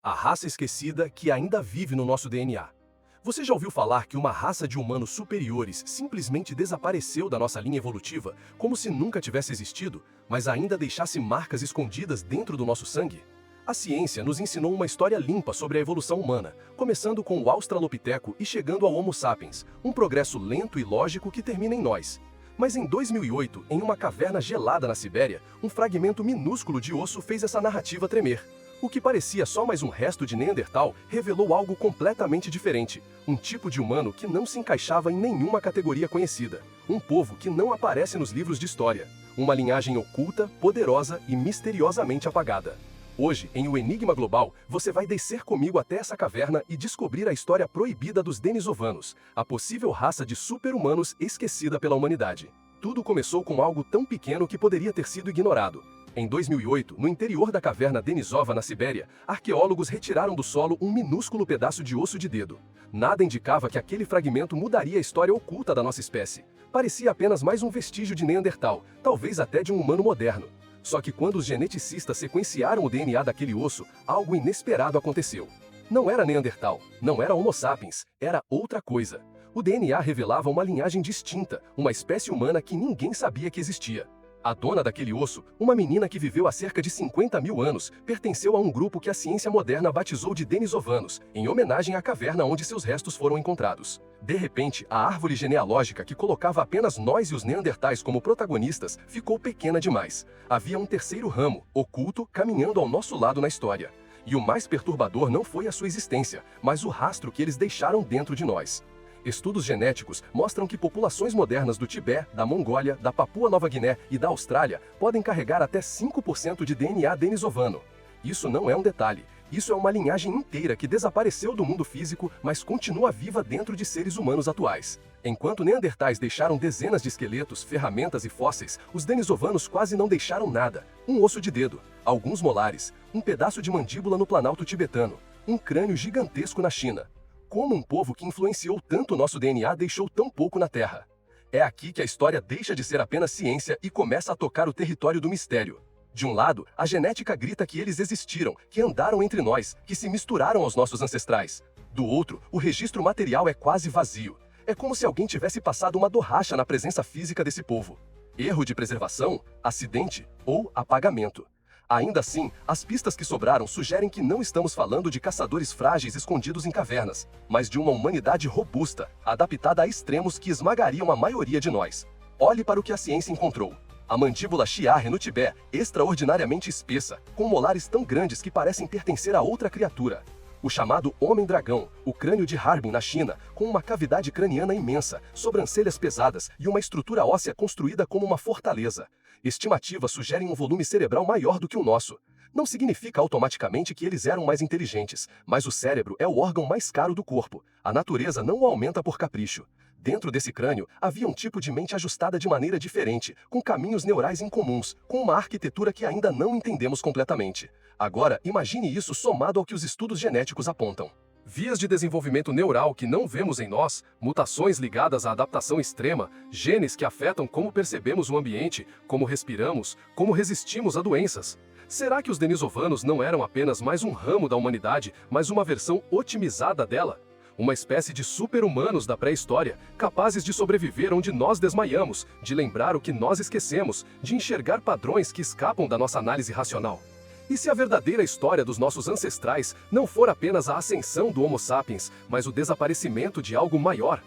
A raça esquecida que ainda vive no nosso DNA. Você já ouviu falar que uma raça de humanos superiores simplesmente desapareceu da nossa linha evolutiva, como se nunca tivesse existido, mas ainda deixasse marcas escondidas dentro do nosso sangue? A ciência nos ensinou uma história limpa sobre a evolução humana, começando com o Australopiteco e chegando ao Homo sapiens, um progresso lento e lógico que termina em nós. Mas em 2008, em uma caverna gelada na Sibéria, um fragmento minúsculo de osso fez essa narrativa tremer. O que parecia só mais um resto de Neandertal revelou algo completamente diferente, um tipo de humano que não se encaixava em nenhuma categoria conhecida, um povo que não aparece nos livros de história, uma linhagem oculta, poderosa e misteriosamente apagada. Hoje, em O Enigma Global, você vai descer comigo até essa caverna e descobrir a história proibida dos denisovanos, a possível raça de super-humanos esquecida pela humanidade. Tudo começou com algo tão pequeno que poderia ter sido ignorado. Em 2008, no interior da caverna Denisova, na Sibéria, arqueólogos retiraram do solo um minúsculo pedaço de osso de dedo. Nada indicava que aquele fragmento mudaria a história oculta da nossa espécie. Parecia apenas mais um vestígio de Neandertal, talvez até de um humano moderno. Só que quando os geneticistas sequenciaram o DNA daquele osso, algo inesperado aconteceu. Não era Neandertal, não era Homo sapiens, era outra coisa. O DNA revelava uma linhagem distinta, uma espécie humana que ninguém sabia que existia. A dona daquele osso, uma menina que viveu há cerca de 50 mil anos, pertenceu a um grupo que a ciência moderna batizou de Denisovanos, em homenagem à caverna onde seus restos foram encontrados. De repente, a árvore genealógica que colocava apenas nós e os Neandertais como protagonistas ficou pequena demais. Havia um terceiro ramo, oculto, caminhando ao nosso lado na história. E o mais perturbador não foi a sua existência, mas o rastro que eles deixaram dentro de nós. Estudos genéticos mostram que populações modernas do Tibete, da Mongólia, da Papua Nova Guiné e da Austrália podem carregar até 5% de DNA denisovano. Isso não é um detalhe, isso é uma linhagem inteira que desapareceu do mundo físico, mas continua viva dentro de seres humanos atuais. Enquanto Neandertais deixaram dezenas de esqueletos, ferramentas e fósseis, os denisovanos quase não deixaram nada. Um osso de dedo, alguns molares, um pedaço de mandíbula no Planalto tibetano, um crânio gigantesco na China. Como um povo que influenciou tanto o nosso DNA deixou tão pouco na Terra? É aqui que a história deixa de ser apenas ciência e começa a tocar o território do mistério. De um lado, a genética grita que eles existiram, que andaram entre nós, que se misturaram aos nossos ancestrais. Do outro, o registro material é quase vazio. É como se alguém tivesse passado uma borracha na presença física desse povo. Erro de preservação, acidente ou apagamento. Ainda assim, as pistas que sobraram sugerem que não estamos falando de caçadores frágeis escondidos em cavernas, mas de uma humanidade robusta, adaptada a extremos que esmagariam a maioria de nós. Olhe para o que a ciência encontrou. A mandíbula Chiarre no Tibete, extraordinariamente espessa, com molares tão grandes que parecem pertencer a outra criatura. O chamado Homem-Dragão, o crânio de Harbin na China, com uma cavidade craniana imensa, sobrancelhas pesadas e uma estrutura óssea construída como uma fortaleza. Estimativas sugerem um volume cerebral maior do que o nosso. Não significa automaticamente que eles eram mais inteligentes, mas o cérebro é o órgão mais caro do corpo. A natureza não o aumenta por capricho. Dentro desse crânio, havia um tipo de mente ajustada de maneira diferente, com caminhos neurais incomuns, com uma arquitetura que ainda não entendemos completamente. Agora, imagine isso somado ao que os estudos genéticos apontam. Vias de desenvolvimento neural que não vemos em nós, mutações ligadas à adaptação extrema, genes que afetam como percebemos o ambiente, como respiramos, como resistimos a doenças. Será que os denisovanos não eram apenas mais um ramo da humanidade, mas uma versão otimizada dela? Uma espécie de super-humanos da pré-história, capazes de sobreviver onde nós desmaiamos, de lembrar o que nós esquecemos, de enxergar padrões que escapam da nossa análise racional. E se a verdadeira história dos nossos ancestrais não for apenas a ascensão do Homo sapiens, mas o desaparecimento de algo maior?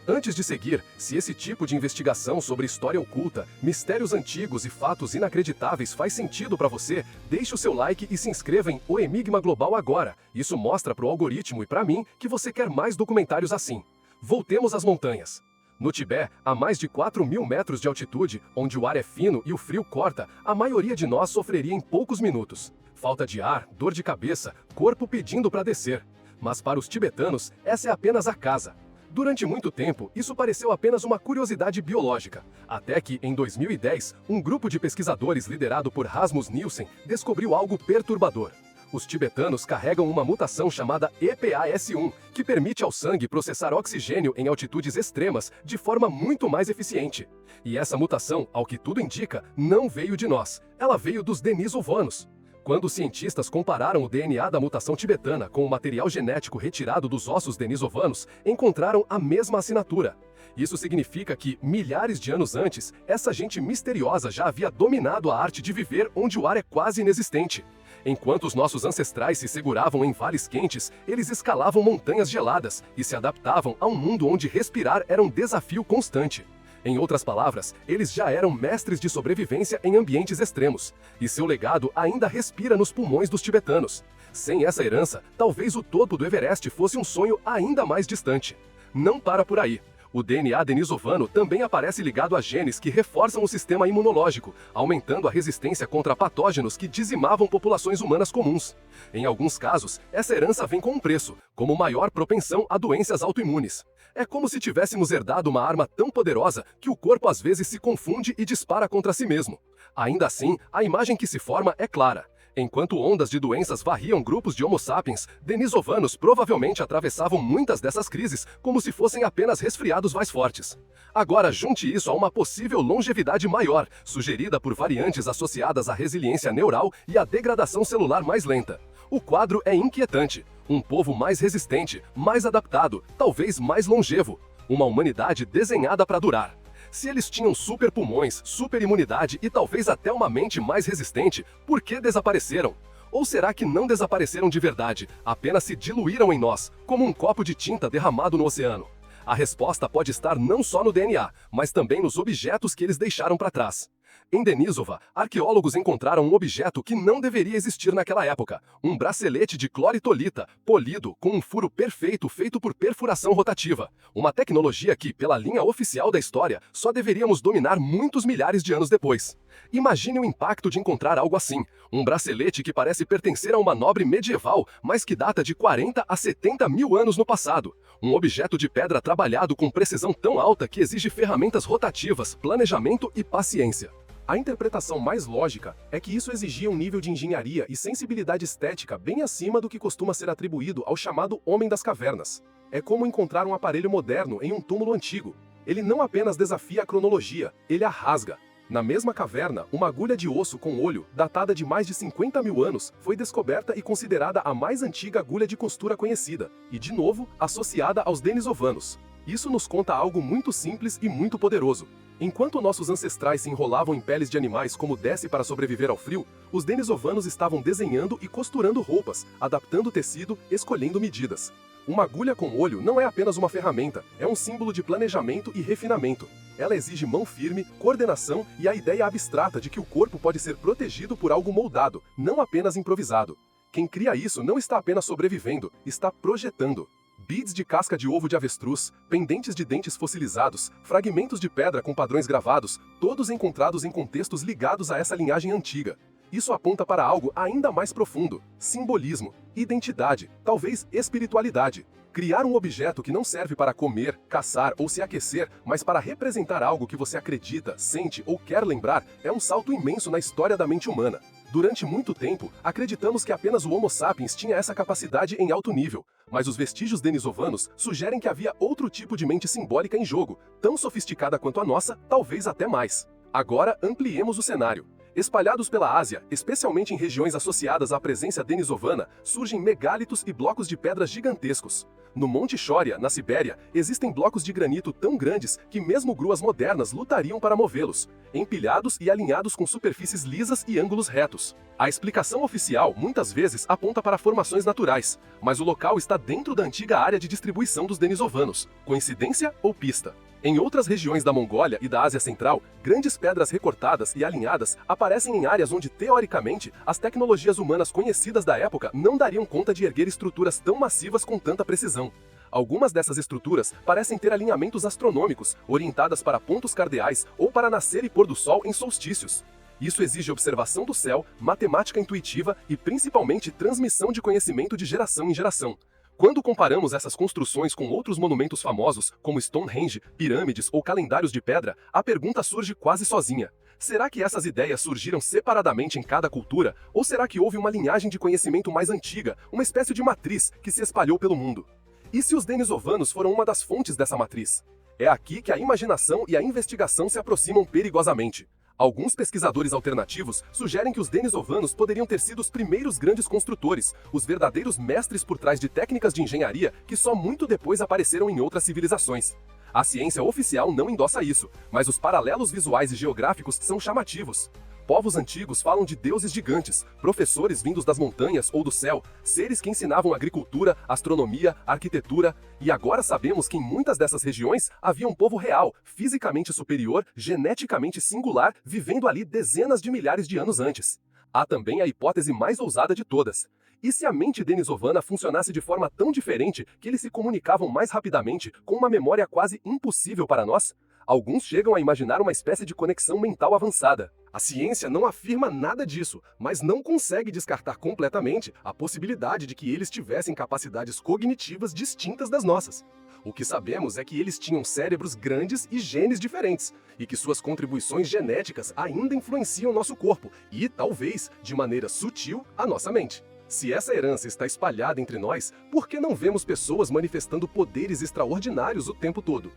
Antes de seguir, se esse tipo de investigação sobre história oculta, mistérios antigos e fatos inacreditáveis faz sentido para você, deixe o seu like e se inscreva em O Enigma Global agora. Isso mostra para o algoritmo e para mim que você quer mais documentários assim. Voltemos às montanhas. No Tibete, a mais de 4.000 metros de altitude, onde o ar é fino e o frio corta, a maioria de nós sofreria em poucos minutos. Falta de ar, dor de cabeça, corpo pedindo para descer. Mas para os tibetanos, essa é apenas a casa. Durante muito tempo, isso pareceu apenas uma curiosidade biológica, até que, em 2010, um grupo de pesquisadores liderado por Rasmus Nielsen descobriu algo perturbador. Os tibetanos carregam uma mutação chamada EPAS1, que permite ao sangue processar oxigênio em altitudes extremas de forma muito mais eficiente. E essa mutação, ao que tudo indica, não veio de nós, ela veio dos denisovanos. Quando os cientistas compararam o DNA da mutação tibetana com o material genético retirado dos ossos denisovanos, encontraram a mesma assinatura. Isso significa que, milhares de anos antes, essa gente misteriosa já havia dominado a arte de viver onde o ar é quase inexistente. Enquanto os nossos ancestrais se seguravam em vales quentes, eles escalavam montanhas geladas e se adaptavam a um mundo onde respirar era um desafio constante. Em outras palavras, eles já eram mestres de sobrevivência em ambientes extremos, e seu legado ainda respira nos pulmões dos tibetanos. Sem essa herança, talvez o topo do Everest fosse um sonho ainda mais distante. Não para por aí. O DNA denisovano também aparece ligado a genes que reforçam o sistema imunológico, aumentando a resistência contra patógenos que dizimavam populações humanas comuns. Em alguns casos, essa herança vem com um preço, como maior propensão a doenças autoimunes. É como se tivéssemos herdado uma arma tão poderosa que o corpo às vezes se confunde e dispara contra si mesmo. Ainda assim, a imagem que se forma é clara. Enquanto ondas de doenças varriam grupos de Homo sapiens, denisovanos provavelmente atravessavam muitas dessas crises como se fossem apenas resfriados mais fortes. Agora junte isso a uma possível longevidade maior, sugerida por variantes associadas à resiliência neural e à degradação celular mais lenta. O quadro é inquietante. Um povo mais resistente, mais adaptado, talvez mais longevo. Uma humanidade desenhada para durar. Se eles tinham super pulmões, super imunidade e talvez até uma mente mais resistente, por que desapareceram? Ou será que não desapareceram de verdade, apenas se diluíram em nós, como um copo de tinta derramado no oceano? A resposta pode estar não só no DNA, mas também nos objetos que eles deixaram para trás. Em Denisova, arqueólogos encontraram um objeto que não deveria existir naquela época, um bracelete de cloritolita, polido, com um furo perfeito feito por perfuração rotativa, uma tecnologia que, pela linha oficial da história, só deveríamos dominar muitos milhares de anos depois. Imagine o impacto de encontrar algo assim, um bracelete que parece pertencer a uma nobre medieval, mas que data de 40 a 70 mil anos no passado, um objeto de pedra trabalhado com precisão tão alta que exige ferramentas rotativas, planejamento e paciência. A interpretação mais lógica é que isso exigia um nível de engenharia e sensibilidade estética bem acima do que costuma ser atribuído ao chamado Homem das Cavernas. É como encontrar um aparelho moderno em um túmulo antigo. Ele não apenas desafia a cronologia, ele a rasga. Na mesma caverna, uma agulha de osso com olho, datada de mais de 50 mil anos, foi descoberta e considerada a mais antiga agulha de costura conhecida, e de novo, associada aos denisovanos. Isso nos conta algo muito simples e muito poderoso. Enquanto nossos ancestrais se enrolavam em peles de animais como desce para sobreviver ao frio, os denisovanos estavam desenhando e costurando roupas, adaptando tecido, escolhendo medidas. Uma agulha com olho não é apenas uma ferramenta, é um símbolo de planejamento e refinamento. Ela exige mão firme, coordenação e a ideia abstrata de que o corpo pode ser protegido por algo moldado, não apenas improvisado. Quem cria isso não está apenas sobrevivendo, está projetando. Beads de casca de ovo de avestruz, pendentes de dentes fossilizados, fragmentos de pedra com padrões gravados, todos encontrados em contextos ligados a essa linhagem antiga. Isso aponta para algo ainda mais profundo: simbolismo, identidade, talvez espiritualidade. Criar um objeto que não serve para comer, caçar ou se aquecer, mas para representar algo que você acredita, sente ou quer lembrar, é um salto imenso na história da mente humana. Durante muito tempo, acreditamos que apenas o Homo sapiens tinha essa capacidade em alto nível, mas os vestígios denisovanos sugerem que havia outro tipo de mente simbólica em jogo, tão sofisticada quanto a nossa, talvez até mais. Agora, ampliemos o cenário. Espalhados pela Ásia, especialmente em regiões associadas à presença denisovana, surgem megálitos e blocos de pedras gigantescos. No Monte Choria, na Sibéria, existem blocos de granito tão grandes que mesmo gruas modernas lutariam para movê-los, empilhados e alinhados com superfícies lisas e ângulos retos. A explicação oficial muitas vezes aponta para formações naturais, mas o local está dentro da antiga área de distribuição dos denisovanos. Coincidência ou pista? Em outras regiões da Mongólia e da Ásia Central, grandes pedras recortadas e alinhadas aparecem em áreas onde, teoricamente, as tecnologias humanas conhecidas da época não dariam conta de erguer estruturas tão massivas com tanta precisão. Algumas dessas estruturas parecem ter alinhamentos astronômicos, orientadas para pontos cardeais ou para nascer e pôr do sol em solstícios. Isso exige observação do céu, matemática intuitiva e, principalmente, transmissão de conhecimento de geração em geração. Quando comparamos essas construções com outros monumentos famosos, como Stonehenge, pirâmides ou calendários de pedra, a pergunta surge quase sozinha. Será que essas ideias surgiram separadamente em cada cultura, ou será que houve uma linhagem de conhecimento mais antiga, uma espécie de matriz que se espalhou pelo mundo? E se os denisovanos foram uma das fontes dessa matriz? É aqui que a imaginação e a investigação se aproximam perigosamente. Alguns pesquisadores alternativos sugerem que os denisovanos poderiam ter sido os primeiros grandes construtores, os verdadeiros mestres por trás de técnicas de engenharia que só muito depois apareceram em outras civilizações. A ciência oficial não endossa isso, mas os paralelos visuais e geográficos são chamativos. Povos antigos falam de deuses gigantes, professores vindos das montanhas ou do céu, seres que ensinavam agricultura, astronomia, arquitetura, e agora sabemos que em muitas dessas regiões havia um povo real, fisicamente superior, geneticamente singular, vivendo ali dezenas de milhares de anos antes. Há também a hipótese mais ousada de todas. E se a mente denisovana funcionasse de forma tão diferente que eles se comunicavam mais rapidamente, com uma memória quase impossível para nós? Alguns chegam a imaginar uma espécie de conexão mental avançada. A ciência não afirma nada disso, mas não consegue descartar completamente a possibilidade de que eles tivessem capacidades cognitivas distintas das nossas. O que sabemos é que eles tinham cérebros grandes e genes diferentes, e que suas contribuições genéticas ainda influenciam nosso corpo e, talvez, de maneira sutil, a nossa mente. Se essa herança está espalhada entre nós, por que não vemos pessoas manifestando poderes extraordinários o tempo todo?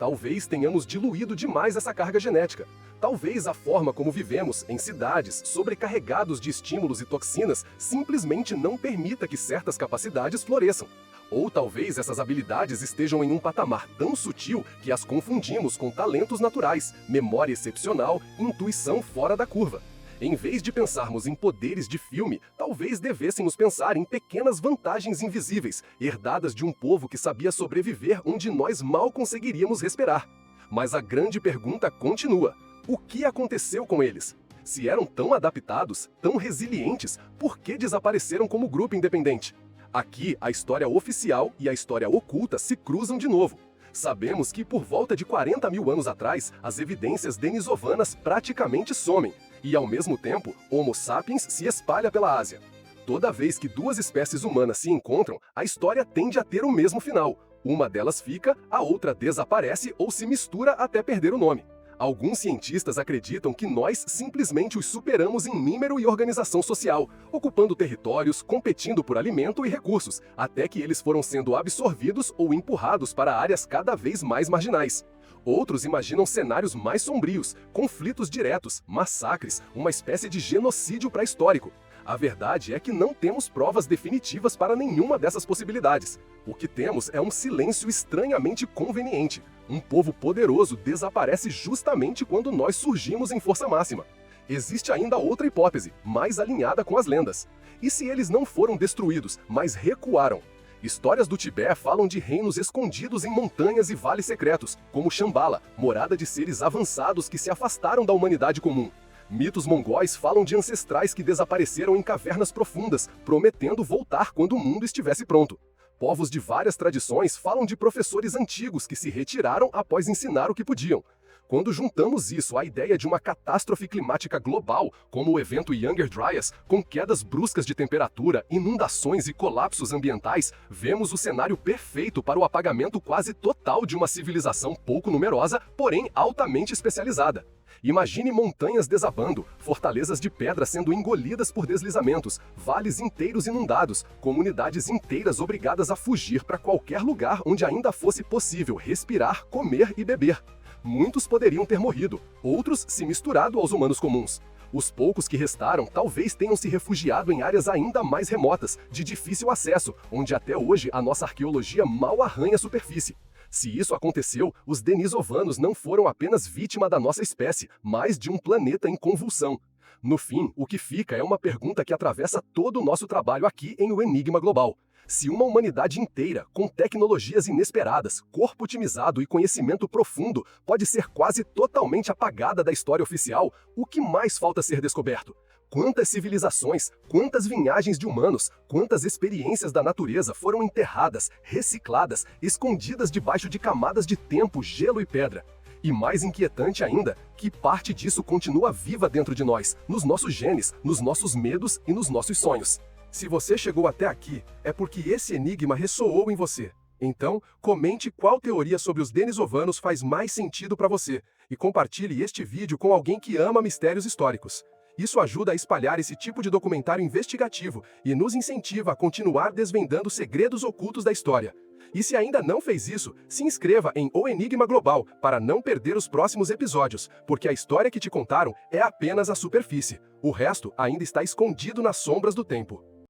Talvez tenhamos diluído demais essa carga genética. Talvez a forma como vivemos em cidades sobrecarregados de estímulos e toxinas simplesmente não permita que certas capacidades floresçam. Ou talvez essas habilidades estejam em um patamar tão sutil que as confundimos com talentos naturais, memória excepcional, intuição fora da curva. Em vez de pensarmos em poderes de filme, talvez devêssemos pensar em pequenas vantagens invisíveis, herdadas de um povo que sabia sobreviver onde nós mal conseguiríamos respirar. Mas a grande pergunta continua: o que aconteceu com eles? Se eram tão adaptados, tão resilientes, por que desapareceram como grupo independente? Aqui, a história oficial e a história oculta se cruzam de novo. Sabemos que por volta de 40 mil anos atrás, as evidências denisovanas praticamente somem. E, ao mesmo tempo, Homo sapiens se espalha pela Ásia. Toda vez que duas espécies humanas se encontram, a história tende a ter o mesmo final. Uma delas fica, a outra desaparece ou se mistura até perder o nome. Alguns cientistas acreditam que nós simplesmente os superamos em número e organização social, ocupando territórios, competindo por alimento e recursos, até que eles foram sendo absorvidos ou empurrados para áreas cada vez mais marginais. Outros imaginam cenários mais sombrios, conflitos diretos, massacres, uma espécie de genocídio pré-histórico. A verdade é que não temos provas definitivas para nenhuma dessas possibilidades. O que temos é um silêncio estranhamente conveniente. Um povo poderoso desaparece justamente quando nós surgimos em força máxima. Existe ainda outra hipótese, mais alinhada com as lendas. E se eles não foram destruídos, mas recuaram? Histórias do Tibete falam de reinos escondidos em montanhas e vales secretos, como Shambhala, morada de seres avançados que se afastaram da humanidade comum. Mitos mongóis falam de ancestrais que desapareceram em cavernas profundas, prometendo voltar quando o mundo estivesse pronto. Povos de várias tradições falam de professores antigos que se retiraram após ensinar o que podiam. Quando juntamos isso à ideia de uma catástrofe climática global, como o evento Younger Dryas, com quedas bruscas de temperatura, inundações e colapsos ambientais, vemos o cenário perfeito para o apagamento quase total de uma civilização pouco numerosa, porém altamente especializada. Imagine montanhas desabando, fortalezas de pedra sendo engolidas por deslizamentos, vales inteiros inundados, comunidades inteiras obrigadas a fugir para qualquer lugar onde ainda fosse possível respirar, comer e beber. Muitos poderiam ter morrido, outros se misturado aos humanos comuns. Os poucos que restaram talvez tenham se refugiado em áreas ainda mais remotas, de difícil acesso, onde até hoje a nossa arqueologia mal arranha a superfície. Se isso aconteceu, os denisovanos não foram apenas vítima da nossa espécie, mas de um planeta em convulsão. No fim, o que fica é uma pergunta que atravessa todo o nosso trabalho aqui em O Enigma Global. Se uma humanidade inteira, com tecnologias inesperadas, corpo otimizado e conhecimento profundo, pode ser quase totalmente apagada da história oficial, o que mais falta ser descoberto? Quantas civilizações, quantas vinhagens de humanos, quantas experiências da natureza foram enterradas, recicladas, escondidas debaixo de camadas de tempo, gelo e pedra? E mais inquietante ainda, que parte disso continua viva dentro de nós, nos nossos genes, nos nossos medos e nos nossos sonhos. Se você chegou até aqui, é porque esse enigma ressoou em você. Então, comente qual teoria sobre os denisovanos faz mais sentido para você e compartilhe este vídeo com alguém que ama mistérios históricos. Isso ajuda a espalhar esse tipo de documentário investigativo e nos incentiva a continuar desvendando segredos ocultos da história. E se ainda não fez isso, se inscreva em O Enigma Global para não perder os próximos episódios, porque a história que te contaram é apenas a superfície. O resto ainda está escondido nas sombras do tempo.